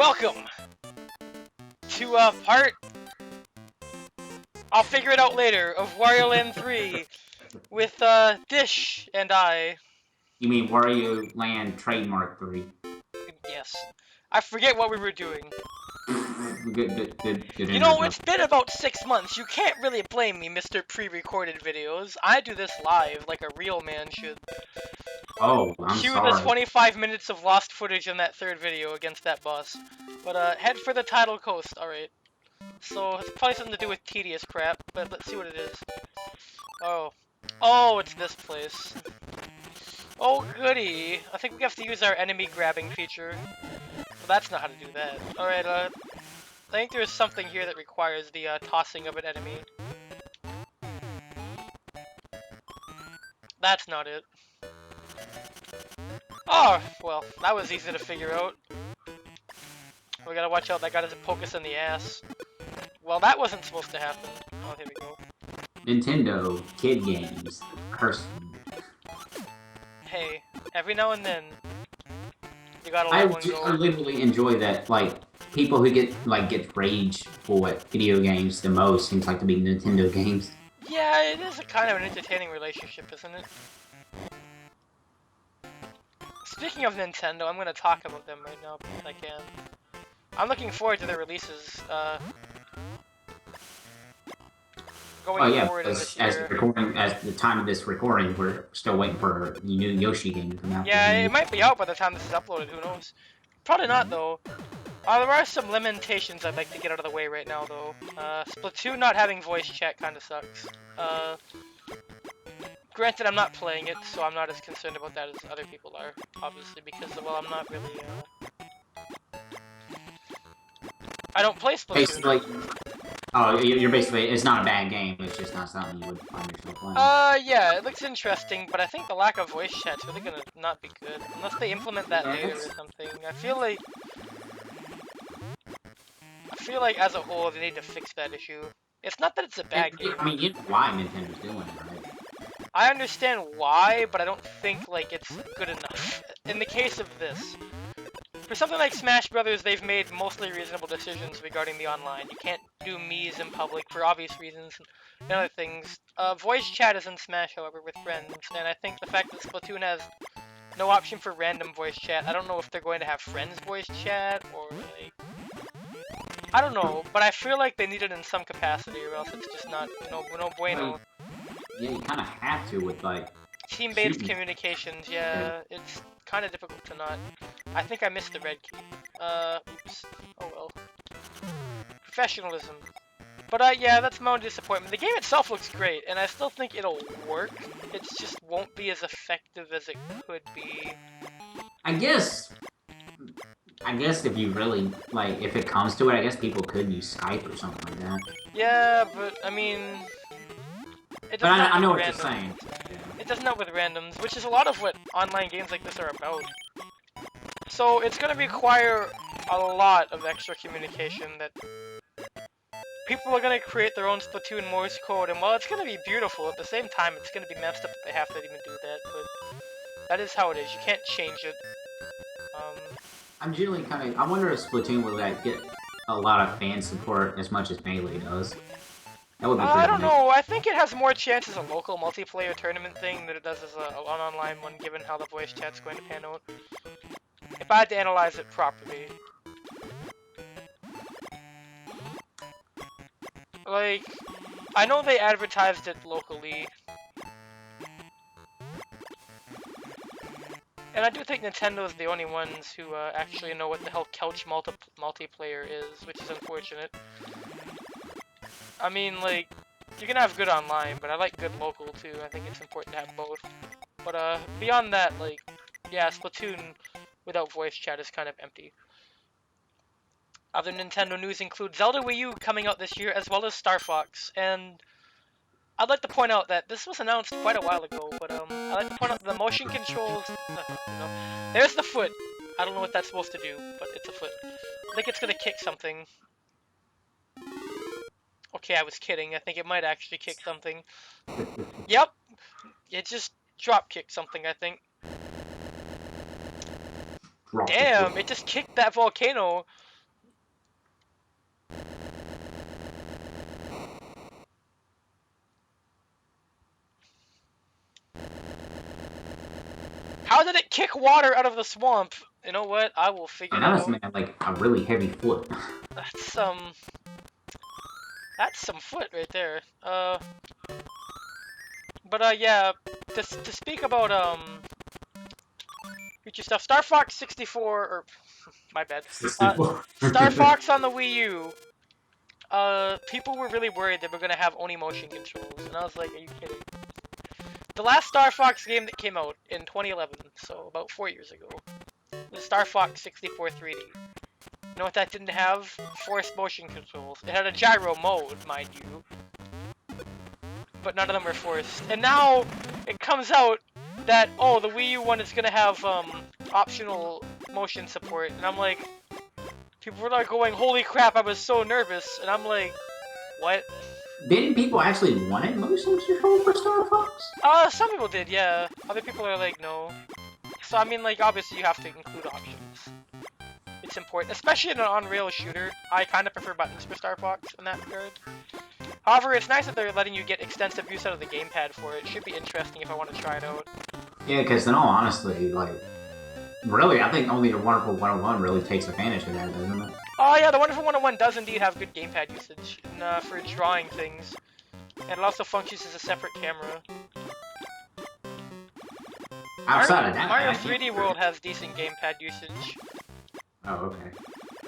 Welcome to part, I'll figure it out later, of Wario Land 3 with Dish and I. You mean Wario Land Trademark 3? Yes. I forget what we were doing. Good You know, it's been about 6 months. You can't really blame me, Mr. Pre-recorded videos. I do this live, like a real man should. Oh, I'm Cue sorry. the 25 minutes of lost footage in that third video against that boss. But, head for the tidal coast, alright. So, it's probably something to do with tedious crap, but let's see what it is. Oh. Oh, it's this place. Oh, goody. I think we have to use our enemy grabbing feature. Well, that's not how to do that. Alright, I think there's something here that requires the, tossing of an enemy. That's not it. Oh, well, that was easy to figure out. We gotta watch out, that guy doesn't poke us in the ass. Well, that wasn't supposed to happen. Oh, here we go. Nintendo kid games. Curse. Hey, every now and then, you gotta I let one go. literally enjoy that. Like people who get rage for what video games the most seems like to be Nintendo games. Yeah, it is a kind of an entertaining relationship, isn't it? Speaking of Nintendo, I'm gonna talk about them right now if I can. I'm looking forward to their releases, going forward in this year. As the time of this recording, we're still waiting for the new Yoshi game to come out. Yeah, it might be out by the time this is uploaded, who knows? Probably not, though. There are some limitations I'd like to get out of the way right now, though. Splatoon not having voice chat kinda sucks. Granted, I'm not playing it, so I'm not as concerned about that as other people are, obviously, because, well, I'm not really, I don't play Splatoon. Basically, oh, you're basically, it's not a bad game, it's just not something you would find yourself playing. Yeah, it looks interesting, but I think the lack of voice chat's really gonna not be good, unless they implement that later or something. I feel like as a whole, they need to fix that issue. It's not that it's a bad game. I mean, you know why Nintendo's doing it, right? I understand why, but I don't think, like, it's good enough. In the case of this, for something like Smash Brothers, they've made mostly reasonable decisions regarding the online. You can't do Mii's in public for obvious reasons and other things. Voice chat is in Smash, however, with friends, and I think the fact that Splatoon has no option for random voice chat, I don't know if they're going to have friends voice chat, or, like, I don't know, but I feel like they need it in some capacity, or else it's just not, no bueno. Yeah, you kind of have to with, like... Team-based communications, yeah, it's kind of difficult to not. I think I missed the red key. Oops. Oh well. Professionalism. But, yeah, that's my own disappointment. The game itself looks great, and I still think it'll work. It just won't be as effective as it could be. I guess if you really, like, if it comes to it, I guess people could use Skype or something like that. Yeah, but, I mean... But I know what you're saying. It doesn't help with randoms, which is a lot of what online games like this are about. So it's going to require a lot of extra communication that people are going to create their own Splatoon Morse code, and while it's going to be beautiful, at the same time it's going to be messed up that they have to even do that, but that is how it is. You can't change it. I'm generally kind of... I wonder if Splatoon will get a lot of fan support as much as Melee does. That would be pretty I don't know. I think it has more chance as a local multiplayer tournament thing than it does as an online one, given how the voice chat's going to pan out. If I had to analyze it properly. Like, I know they advertised it locally. And I do think Nintendo's the only ones who actually know what the hell couch multiplayer is, which is unfortunate. I mean, like, you can have good online, but I like good local too. I think it's important to have both. But beyond that, like, yeah, Splatoon without voice chat is kind of empty. Other Nintendo news include Zelda Wii U coming out this year, as well as Star Fox. And I'd like to point out that this was announced quite a while ago, but I'd like to point out the motion controls. There's the foot. I don't know what that's supposed to do, but it's a foot. I think it's gonna kick something. Okay, I was kidding. I think it might actually kick something. Yep! It just drop-kicked something, I think. Damn, it just kicked that volcano. How did it kick water out of the swamp? You know what? I will figure And that that must out. have been like a really heavy foot. That's some foot right there. But yeah, to speak about future stuff, Star Fox 64 or my bad. 64. Star Fox on the Wii U. People were really worried they were gonna have Oni motion controls, and I was like, are you kidding? The last Star Fox game that came out in 2011, so about 4 years ago, was Star Fox 64 3D. You know what that didn't have? Forced motion controls. It had a gyro mode, mind you, but none of them were forced. And now it comes out that, oh, the Wii U one is gonna have optional motion support, and I'm like, people were like going, holy crap, I was so nervous, and I'm like, what? Didn't people actually want it motion control for Star Fox? Some people did, yeah. Other people are like, no. So I mean, like, obviously you have to include options. It's important, especially in an on-rail shooter. I kind of prefer buttons for Star Fox in that regard. However, it's nice that they're letting you get extensive use out of the gamepad for it. It should be interesting if I want to try it out. Yeah, because in all honesty, like, really, I think only the Wonderful 101 really takes advantage of that, doesn't it? Oh yeah, the Wonderful 101 does indeed have good gamepad usage for drawing things. And it also functions as a separate camera. Outside of that, Mario 3D World has decent gamepad usage. Oh,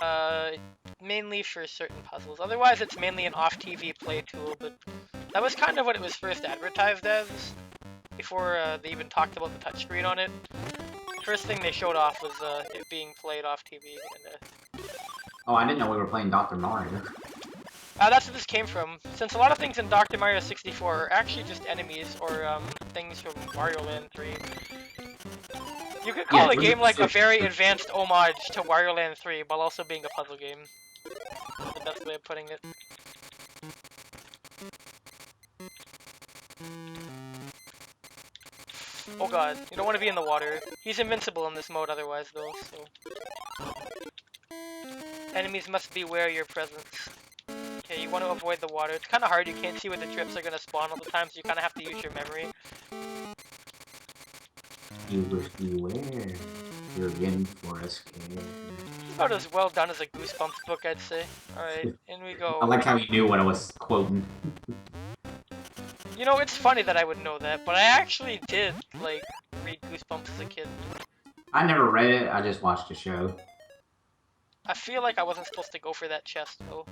okay. Mainly for certain puzzles. Otherwise, it's mainly an off-TV play tool, but that was kind of what it was first advertised as, before they even talked about the touchscreen on it. First thing they showed off was it being played off TV. And, Oh, I didn't know we were playing Dr. Mario. that's where this came from. Since a lot of things in Dr. Mario 64 are actually just enemies or things from Wario Land 3. You could call the game like a very advanced homage to Wario Land 3 while also being a puzzle game. That's the best way of putting it. Oh god, you don't want to be in the water. He's invincible in this mode otherwise though, so... Enemies must beware your presence. Okay, you want to avoid the water. It's kind of hard, you can't see where the drips are going to spawn all the time, so you kind of have to use your memory. You must beware. You're in for a scare. About as well done as a Goosebumps book, I'd say. Alright, in we go. I like how you knew what I was quoting. You know, it's funny that I would know that, but I actually did, like, read Goosebumps as a kid. I never read it, I just watched the show. I feel like I wasn't supposed to go for that chest, though.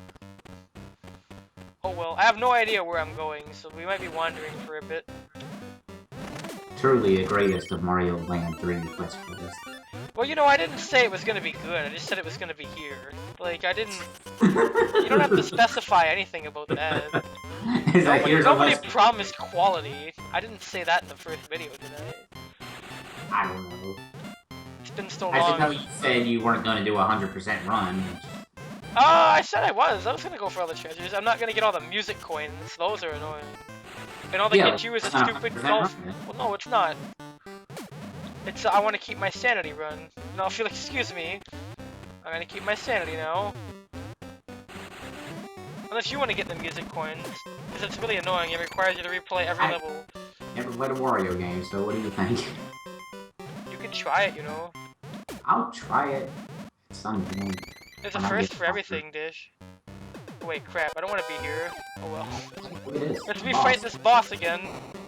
Oh well, I have no idea where I'm going, so we might be wandering for a bit. Truly the greatest of Mario Land 3 Let's Plays. Well, you know, I didn't say it was gonna be good, I just said it was gonna be here. Like, I didn't... You don't have to specify anything about that. It's like, Nobody promised quality. I didn't say that in the first video, did I? I don't know. It's been so long. I should know you said you weren't going to do a 100% run. I said I was gonna go for all the treasures. I'm not gonna get all the music coins. Those are annoying. And all they get you is a stupid golf... Well, no, it's not. It's, I want to keep my sanity run. No, if you'll excuse me, I'm gonna keep my sanity now. Unless you want to get the music coins, because it's really annoying. It requires you to replay every level. Never played a Wario game, so what do you think? You can try it, you know. I'll try it someday. There's a first for everything, Dish. Oh, wait, crap, I don't want to be here. Oh well. Let's fight this boss again.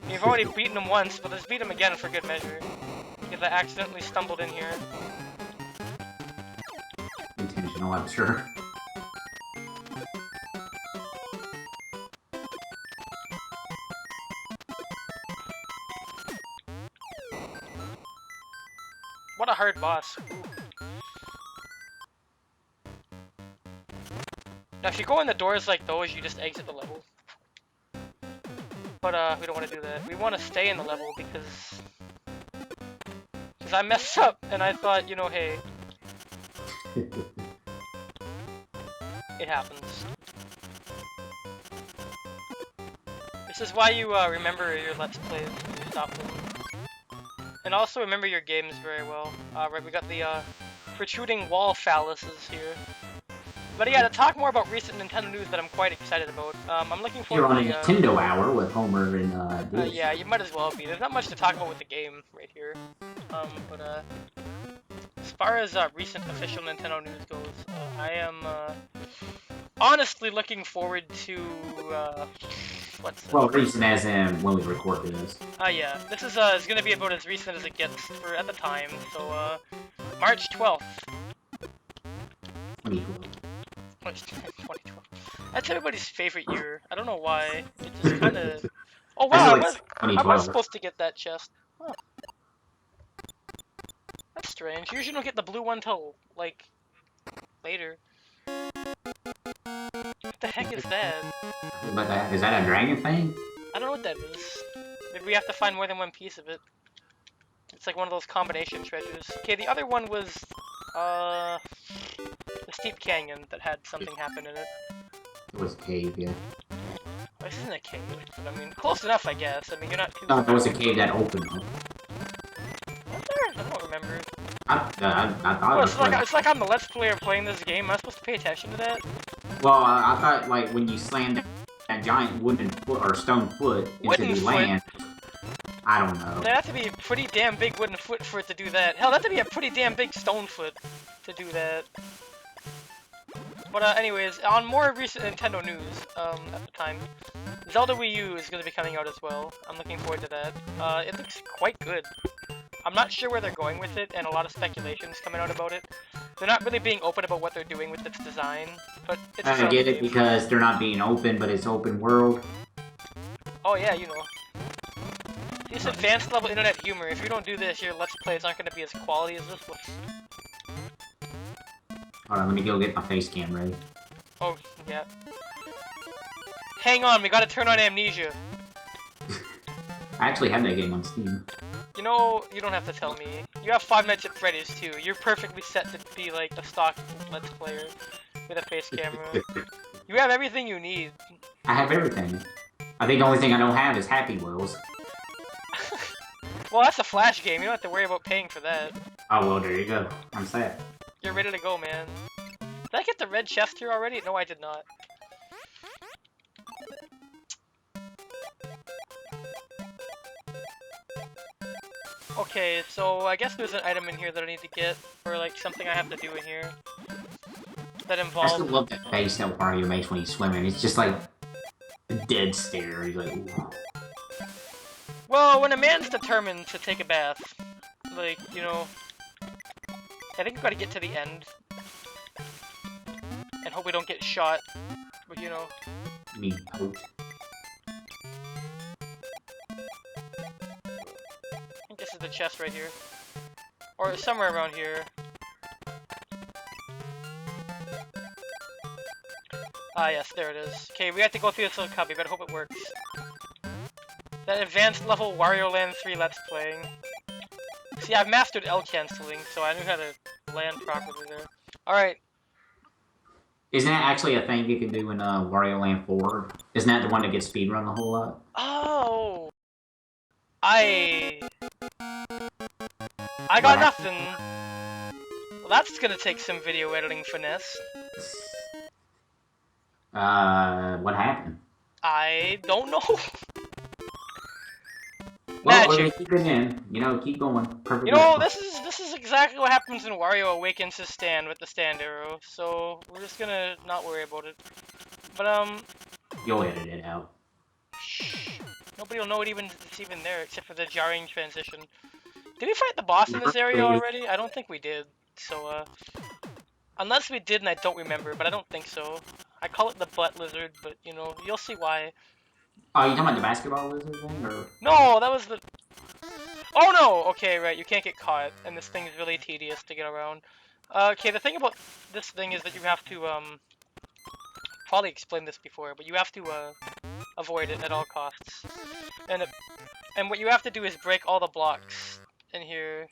We've already beaten him once, but let's beat him again for good measure. Because I accidentally stumbled in here. Intentional, I'm sure. What a hard boss. Ooh. Now, if you go in the doors like those, you just exit the level. But, we don't want to do that. We want to stay in the level because I messed up, and I thought, you know, hey. It happens. This is why you, remember your Let's Plays when you stop them. And also remember your games very well. Right, we got the, protruding wall phalluses here. But yeah, to talk more about recent Nintendo news that I'm quite excited about, I'm looking You're forward on to a Nintendo Hour with Homer and yeah, you might as well be. There's not much to talk about with the game right here. But as far as recent official Nintendo news goes, I am honestly looking forward to what's this? Well, recent as in when we recorded this. Yeah, this is gonna be about as recent as it gets for at the time. So March 12th. 2012. March 2012. That's everybody's favorite year. I don't know why. It just kind of. Oh wow, I feel like I was 2012. supposed to get that chest. Huh. That's strange. You usually don't get the blue one till like later. What the heck is that? But is that a dragon thing? I don't know what that is. Maybe we have to find more than one piece of it. It's like one of those combination treasures. Okay, the other one was the steep canyon that had something happen in it. It was a cave, yeah. Well, this isn't a cave, but I mean, close enough, I guess. I mean, you're not too. No, there was a cave that opened up. Was there? I don't remember. I thought It's like I'm the Let's Player playing this game. Am I supposed to pay attention to that? Well, I thought like when you slammed that giant wooden foot or stone foot into the land. I don't know. There has to be a pretty damn big wooden foot for it to do that. Hell, that has to be a pretty damn big stone foot to do that. But anyways, on more recent Nintendo news, at the time, Zelda Wii U is going to be coming out as well. I'm looking forward to that. It looks quite good. I'm not sure where they're going with it, and a lot of speculations coming out about it. They're not really being open about what they're doing with its design, but it's I get it because they're not being open, but it's open world. Oh yeah, you know. This advanced level internet humor. If you don't do this, your Let's Plays aren't going to be as quality as this one. Hold on, let me go get my face cam ready. Oh, yeah. Hang on, we gotta turn on Amnesia. I actually have that game on Steam. You know, you don't have to tell me. You have 5 Nights at Freddy's too. You're perfectly set to be like a stock Let's Player with a face camera. You have everything you need. I have everything. I think the only thing I don't have is Happy Wheels. Well, that's a Flash game. You don't have to worry about paying for that. Oh, well, there you go. I'm set. You're ready to go, man. Did I get the red chest here already? No, I did not. Okay, so I guess there's an item in here that I need to get, or like something I have to do in here. That involves... I still love that face that Wario makes when he's swimming. It's just like a dead stare. He's like, ooh. Well, when a man's determined to take a bath, like, you know, I think we've got to get to the end. And hope we don't get shot, but you know. You mean poked? I think this is the chest right here. Or somewhere around here. Ah, yes, there it is. Okay, we have to go through this little cubby, but I hope it works. That advanced level Wario Land 3 Let's Playing. See, I've mastered L canceling, so I knew how to land properly there. Alright. Isn't that actually a thing you can do in Wario Land 4? Isn't that the one that gets speedrun a whole lot? Oh! I got nothing. Well, that's gonna take some video editing finesse. What happened? I don't know. Well, Magic. we're keep it in. You know, keep going. Perfect. You know, this is exactly what happens when Wario awakens his stand with the stand arrow. So we're just gonna not worry about it. But you'll edit it out. Shh. Nobody will know it's even there except for the jarring transition. Did we fight the boss in this area already? I don't think we did. So unless we did and I don't remember, but I don't think so. I call it the butt lizard, but you know, you'll see why. Oh, you talking about the basketball lizard thing, or? No, that was the... Oh no! Okay, right, you can't get caught, and this thing is really tedious to get around. Okay, the thing about this thing is that you have to, probably explained this before, but you have to, avoid it at all costs. And what you have to do is break all the blocks in here.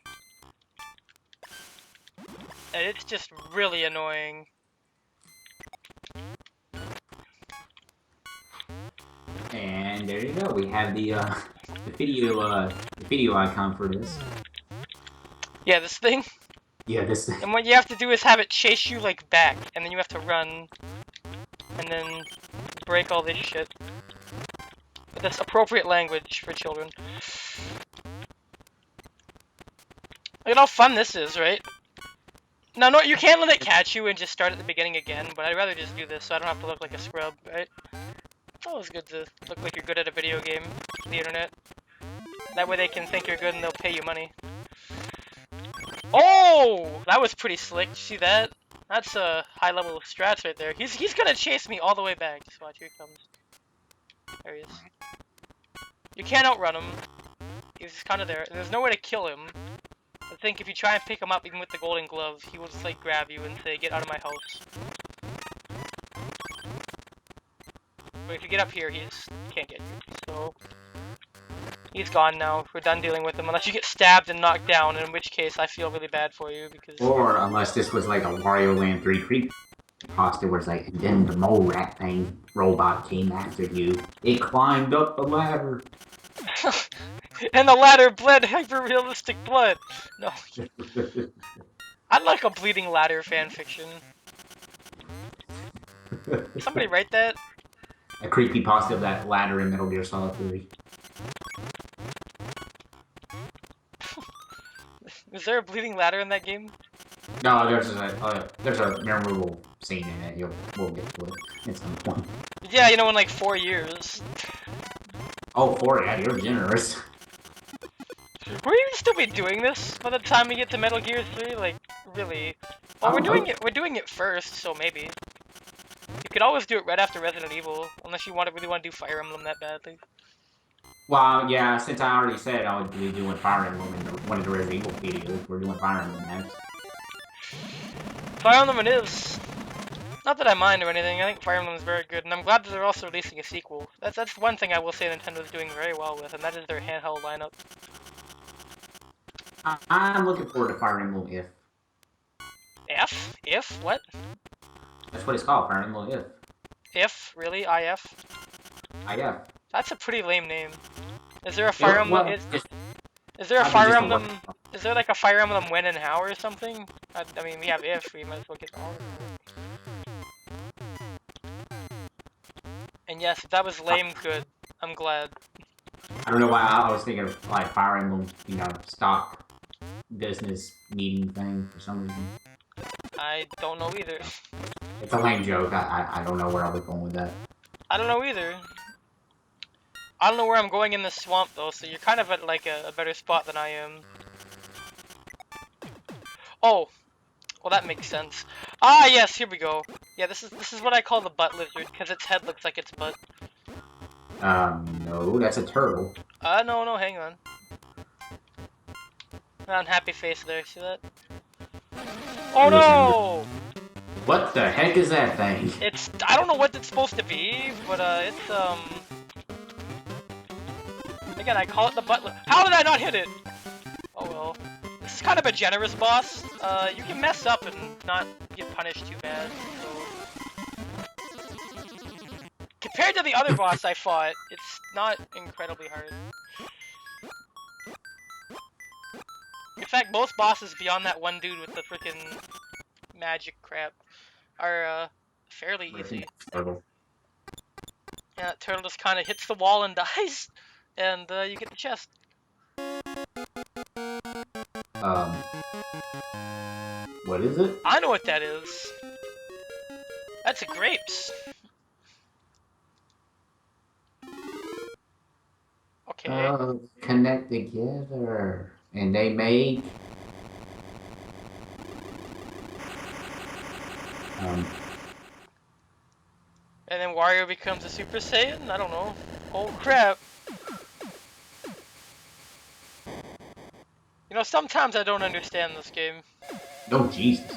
And it's just really annoying. And there you go. We have the video icon for this. Yeah, this thing. Yeah, this. And what you have to do is have it chase you like back, and then you have to run, and then break all this shit. With this appropriate language for children. Look at how fun this is, right? No, you can't let it catch you and just start at the beginning again, but I'd rather just do this so I don't have to look like a scrub, right? It's always good to look like you're good at a video game on the internet. That way they can think you're good and they'll pay you money. Oh! That was pretty slick. Did you see that? That's a high level of strats right there. He's gonna chase me all the way back. Just watch, here he comes. There he is. You can't outrun him. He's just kinda there. There's no way to kill him. I think if you try and pick him up even with the golden glove, he will just like grab you and say, get out of my house. But if you get up here, he can't get you. So he's gone now. We're done dealing with him. Unless you get stabbed and knocked down, in which case I feel really bad for you because... Or unless this was like a Wario Land 3 creep pasta where it's like, and then the mole rat thing robot came after you. It climbed up the ladder. And the ladder bled hyper-realistic blood. No. I'd like a bleeding ladder fanfiction. Somebody write that? A creepypasta of that ladder in Metal Gear Solid 3. Is there a bleeding ladder in that game? No, there's a memorable scene in it. We'll get to it at some point. Yeah, you know, in like 4 years. Oh, 4, yeah, you're generous. Will you still be doing this by the time we get to Metal Gear 3? Like, really? Well, we're doing it first, so maybe. You could always do it right after Resident Evil, unless you really want to do Fire Emblem that badly. Well, yeah, since I already said I would be doing Fire Emblem in one of the Resident Evil videos, we're doing Fire Emblem next. Fire Emblem it is. Not that I mind or anything, I think Fire Emblem is very good, and I'm glad that they're also releasing a sequel. That's one thing I will say Nintendo's doing very well with, and that is their handheld lineup. I'm looking forward to Fire Emblem If. F? If? What? That's what it's called, Fire Emblem If. If? Really? IF? IF. That's a pretty lame name. Is there a Fire Emblem? Is there a I mean, Fire Emblem? Is there like a Fire Emblem When and How or something? I mean, we have If. We might as well get all. And yes, if that was lame, good. I'm glad. I don't know why I was thinking of like Fire Emblem, you know, stock business meeting thing for some reason. I don't know either. It's a lame joke. I don't know where I was going with that. I don't know either. I don't know where I'm going in this swamp though, so you're kind of at like a better spot than I am. Oh, well that makes sense. Ah yes, here we go. Yeah, this is what I call the butt lizard because its head looks like its butt. No, that's a turtle. No, hang on. Unhappy face there, see that? Oh no! What the heck is that thing? I don't know what it's supposed to be, but it's again, I call it the butler. How did I not hit it? Oh well. This is kind of a generous boss. You can mess up and not get punished too bad, so... Compared to the other boss I fought, it's not incredibly hard. In fact, most bosses beyond that one dude with the freaking magic crap are fairly easy. Turtle. Yeah, that turtle just kind of hits the wall and dies, and you get the chest. What is it? I know what that is. That's grapes. Okay. Connect together, and they make. And then Wario becomes a Super Saiyan? I don't know. Oh crap. You know, sometimes I don't understand this game. Oh, Jesus.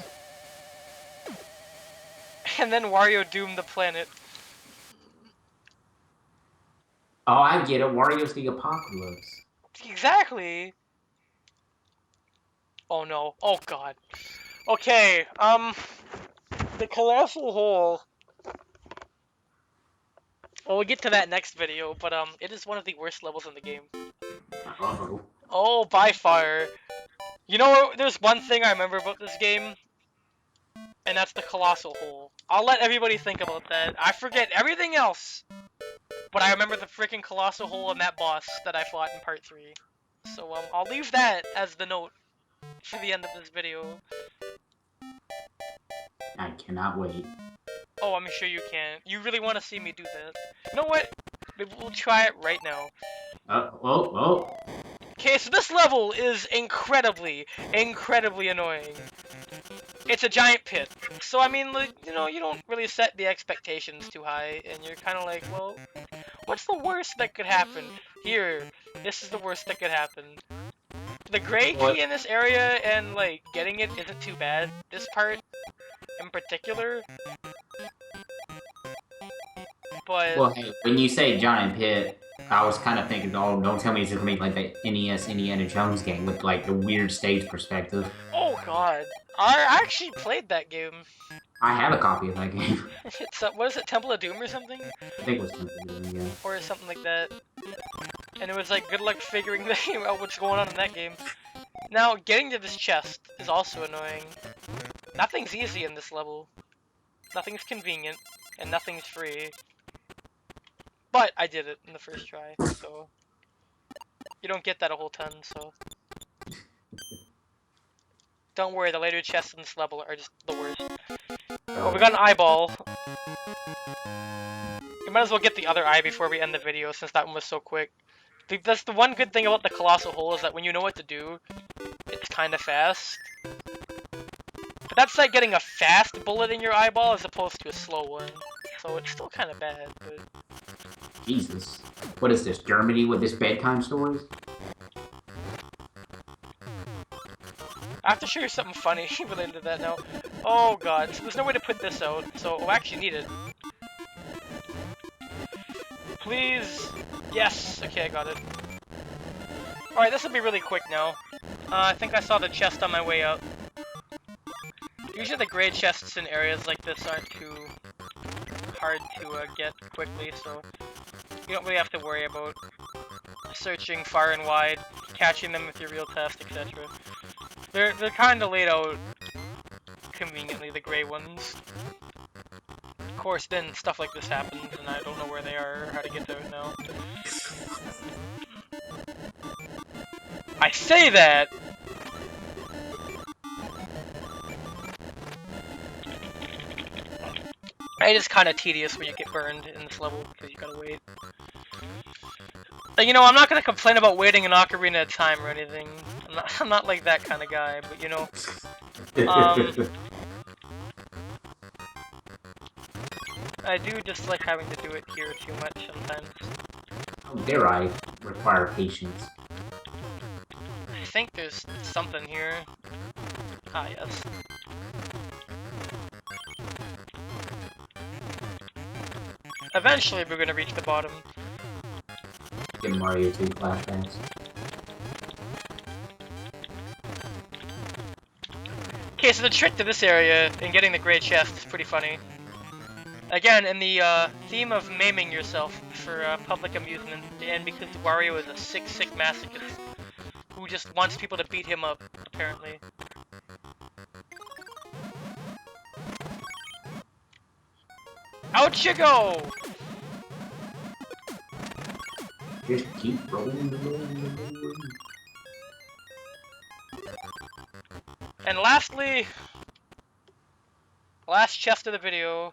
And then Wario doomed the planet. Oh, I get it. Wario's the apocalypse. Exactly. Oh no. Oh god. Okay, the colossal hole. Well, we'll get to that next video, but it is one of the worst levels in the game. Uh-oh. Oh, by far. You know, there's one thing I remember about this game, and that's the colossal hole. I'll let everybody think about that. I forget everything else, but I remember the freaking colossal hole and that boss that I fought in part 3. So I'll leave that as the note for the end of this video. I cannot wait. Oh, I'm sure you can. You really want to see me do that? You know what? Maybe we'll try it right now. Oh. Okay, so this level is incredibly annoying. It's a giant pit. So, I mean, like, you know, you don't really set the expectations too high, and you're kind of like, well, what's the worst that could happen? Here, this is the worst that could happen. The gray key in this area and, like, getting it isn't too bad. This part, in particular. But... Well, hey, when you say giant pit, I was kind of thinking, oh, don't tell me it's gonna be like the NES Indiana Jones game with like the weird stage perspective. Oh god, I actually played that game. I have a copy of that game. It's what is it, Temple of Doom or something? I think it was Temple of Doom, yeah. Or something like that. And it was like, good luck figuring out what's going on in that game. Now, getting to this chest is also annoying. Nothing's easy in this level. Nothing's convenient, and nothing's free. But I did it in the first try, so... You don't get that a whole ton, so... Don't worry, the later chests in this level are just the worst. Oh, we got an eyeball. We might as well get the other eye before we end the video, since that one was so quick. That's the one good thing about the Colossal Hole, is that when you know what to do, it's kinda fast. But that's like getting a fast bullet in your eyeball as opposed to a slow one. So it's still kinda bad, but... Jesus. What is this, Germany with this bedtime stories? I have to show you something funny related to that now. Oh god, so there's no way to put this out, so we'll actually need it. Please! Yes! Okay, I got it. Alright, this will be really quick now. I think I saw the chest on my way out. Usually the gray chests in areas like this aren't too hard to get quickly, so you don't really have to worry about searching far and wide, catching them with your real test, etc. They're kind of laid out conveniently, the gray ones. Of course, then stuff like this happens, and I don't know where they are or how to get to it now. I say that! It is kind of tedious when you get burned in this level, because you gotta wait. You know, I'm not gonna complain about waiting an ocarina at a time or anything. I'm not like that kind of guy, but you know. I do just like having to do it here too much sometimes. How dare I require patience? I think there's something here. Ah, yes. Eventually we're gonna reach the bottom. Get Mario 2 flashbacks. Okay, so the trick to this area in getting the gray chest is pretty funny. Again, in the theme of maiming yourself for public amusement, and because Wario is a sick masochist who just wants people to beat him up, apparently. Out you go! Just keep rolling. And lastly, last chest of the video.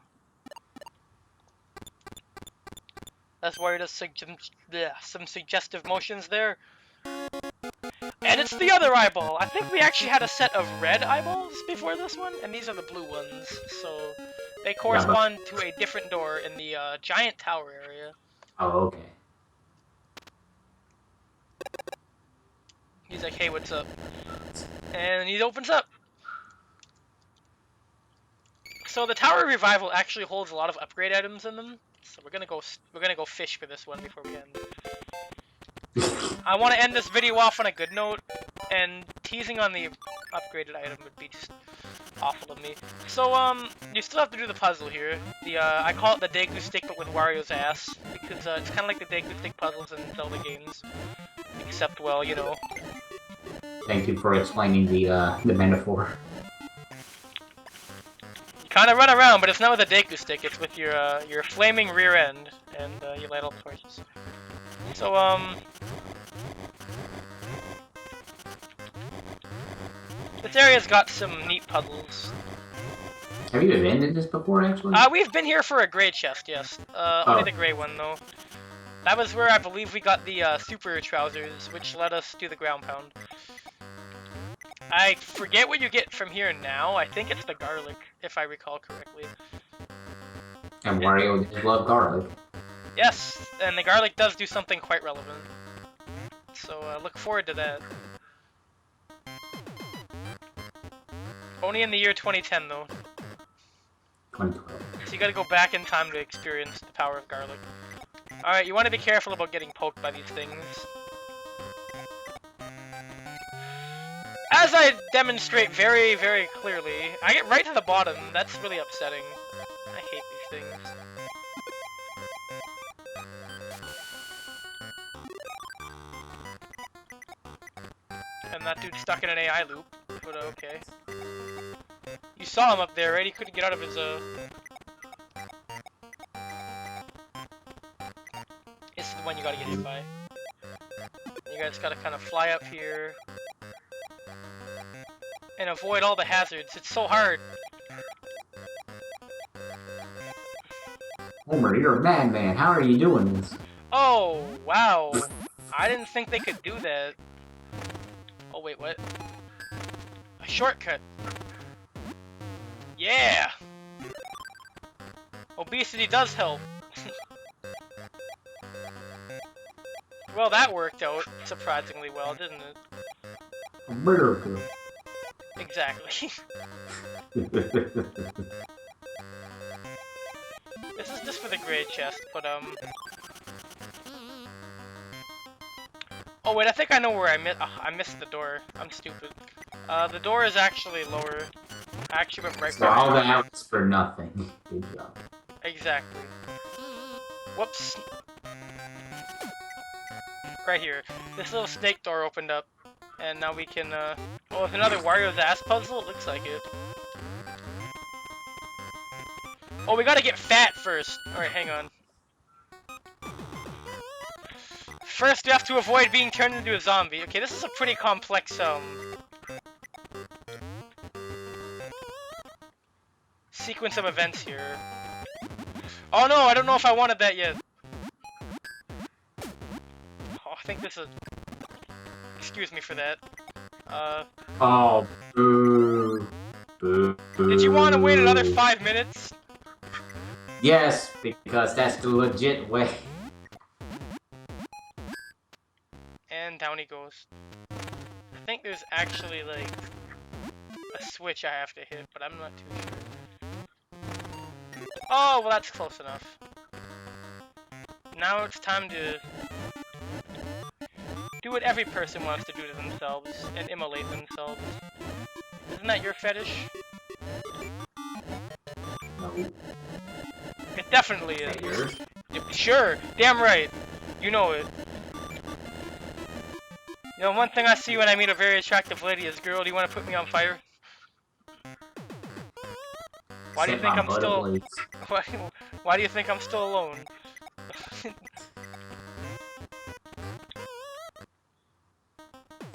That's where it does some suggestive motions there. And it's the other eyeball! I think we actually had a set of red eyeballs before this one, and these are the blue ones, so they correspond to a different door in the giant tower area. Oh, okay. He's like, hey, what's up? And he opens up. So the Tower Revival actually holds a lot of upgrade items in them. So we're gonna go fish for this one before we end. I want to end this video off on a good note, and teasing on the upgraded item would be just awful of me. So you still have to do the puzzle here. The I call it the Deku Stick, but with Wario's ass, because it's kind of like the Deku Stick puzzles in Zelda games, except, well, you know, Thank you for explaining the metaphor. You kind of run around, but it's not with a Deku stick. It's with your flaming rear end, and you light all the torches. So this area's got some neat puzzles. Have you abandoned this before, actually? We've been here for a gray chest, yes. Only the gray one, though. That was where I believe we got the super trousers, which let us do the ground pound. I forget what you get from here now. I think it's the garlic, if I recall correctly. And Wario does love garlic. Yes, and the garlic does do something quite relevant. So look forward to that. Only in the year 2010, though. 2012. So you gotta go back in time to experience the power of garlic. Alright, you want to be careful about getting poked by these things. As I demonstrate very, very clearly, I get right to the bottom. That's really upsetting. I hate these things. And that dude's stuck in an AI loop, but okay. You saw him up there, right? He couldn't get out of his, This is the one you gotta get hit by. You guys gotta kind of fly up here. And avoid all the hazards. It's so hard. Homer, you're a madman. How are you doing this? Oh, wow. I didn't think they could do that. Oh, wait, what? A shortcut. Yeah! Obesity does help. Well, that worked out surprisingly well, didn't it? America. Exactly. This is just for the gray chest, but oh wait, I think I know where I missed the door. I'm stupid. The door is actually lower. I actually went right So all that was for nothing. Good job. Exactly. Whoops. Right here. This little snake door opened up. And now we can, oh, it's another Wario's ass puzzle? It looks like it. Oh, we gotta get fat first. Alright, hang on. First, we have to avoid being turned into a zombie. Okay, this is a pretty complex, sequence of events here. Oh no, I don't know if I wanted that yet. Oh, I think this is... Excuse me for that. Oh, boo. Boo. Did you want to wait another 5 minutes? Yes, because that's the legit way. And down he goes. I think there's actually, like, a switch I have to hit, but I'm not too sure. Oh, well that's close enough. Now it's time to do what every person wants to do to themselves, and immolate themselves. Isn't that your fetish? No. It definitely is. Yours? Sure, damn right. You know it. You know, one thing I see when I meet a very attractive lady is, girl, do you want to put me on fire? Why do you think I'm still... Why do you think I'm still alone?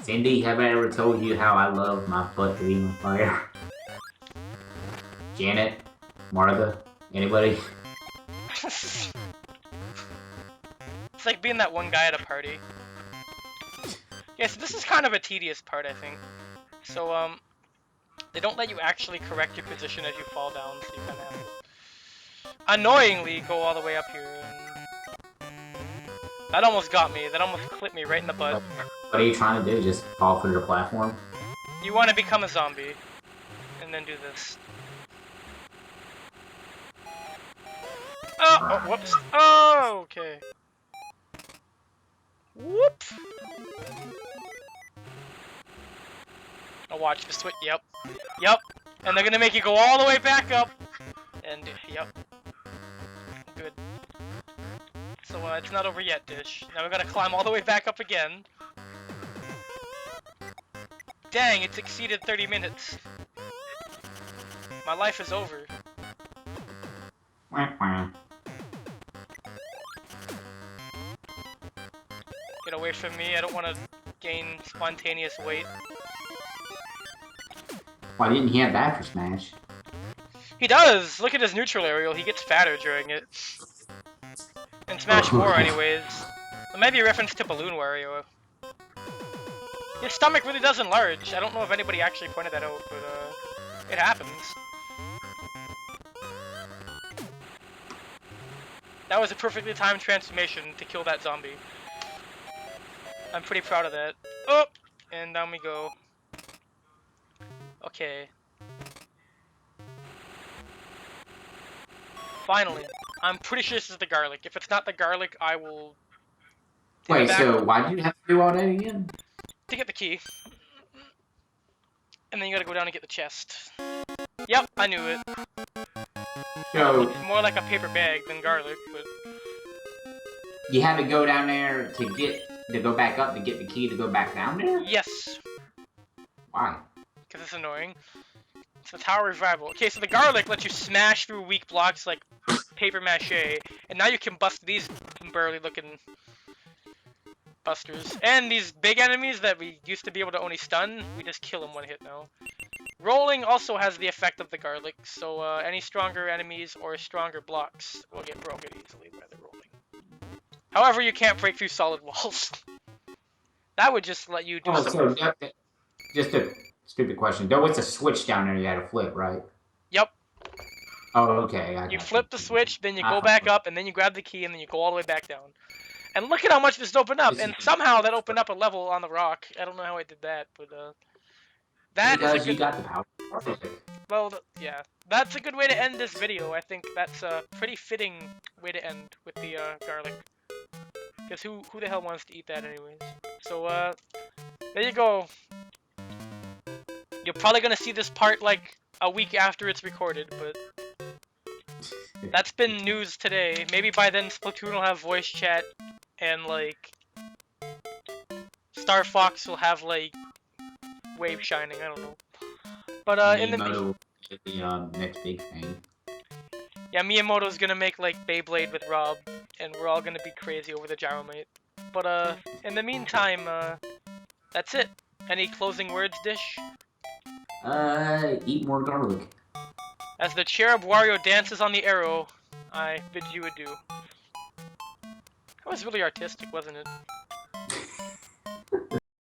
Cindy, have I ever told you how I love my butt to be on fire? Janet? Martha? Anybody? It's like being that one guy at a party. Yeah, so this is kind of a tedious part, I think. So, they don't let you actually correct your position as you fall down, so you kind of have to annoyingly go all the way up here. And... That almost got me. That almost clipped me right in the butt. What are you trying to do? Just fall through the platform? You want to become a zombie, and then do this. Oh, oh, whoops. Oh, okay. Whoop. I'll watch the switch. Yep. Yep. And they're gonna make you go all the way back up. And, yep. Good. So, it's not over yet, Dish. Now we gotta climb all the way back up again. Dang, it's exceeded 30 minutes. My life is over. Get away from me, I don't want to gain spontaneous weight. Why didn't he have that for Smash? He does! Look at his neutral aerial, he gets fatter during it. And Smash more anyways. It might be a reference to Balloon Wario. His stomach really does enlarge. I don't know if anybody actually pointed that out, but it happens. That was a perfectly timed transformation to kill that zombie. I'm pretty proud of that. Oh! And down we go. Okay. Finally. I'm pretty sure this is the garlic. If it's not the garlic, I will... Wait, so why do you have to do all that again? To get the key. And then you gotta go down and get the chest. Yep, I knew it. So... It's more like a paper bag than garlic, but... You had to go down there to go back up to get the key to go back down there? Yes. Why? Because it's annoying. It's the Tower Revival. Okay, so the garlic lets you smash through weak blocks like paper mache, and now you can bust these burly looking busters. And these big enemies that we used to be able to only stun, we just kill them one hit now. Rolling also has the effect of the garlic, so any stronger enemies or stronger blocks will get broken easily by the rolling. However, you can't break through solid walls. That would just let you do so just a stupid question. There was a switch down there you had to flip, right? Yep. Oh, okay. You flip the switch, then you go back up, and then you grab the key, and then you go all the way back down. And look at how much this opened up, and somehow that opened up a level on the rock. I don't know how I did that, but that is a good... you got the power. Well, yeah. That's a good way to end this video. I think that's a pretty fitting way to end with the garlic. Because who the hell wants to eat that anyways? So, there you go. You're probably gonna see this part, like, a week after it's recorded, but... That's been news today. Maybe by then Splatoon will have voice chat, and, like... Star Fox will have, like... Wave shining, I don't know. But, in the... the next big thing. Yeah, Miyamoto's gonna make, like, Beyblade with Rob, and we're all gonna be crazy over the Gyromite. But, in the meantime, that's it. Any closing words, Dish? Eat more garlic. As the cherub Wario dances on the arrow, I bid you adieu. That was really artistic, wasn't it?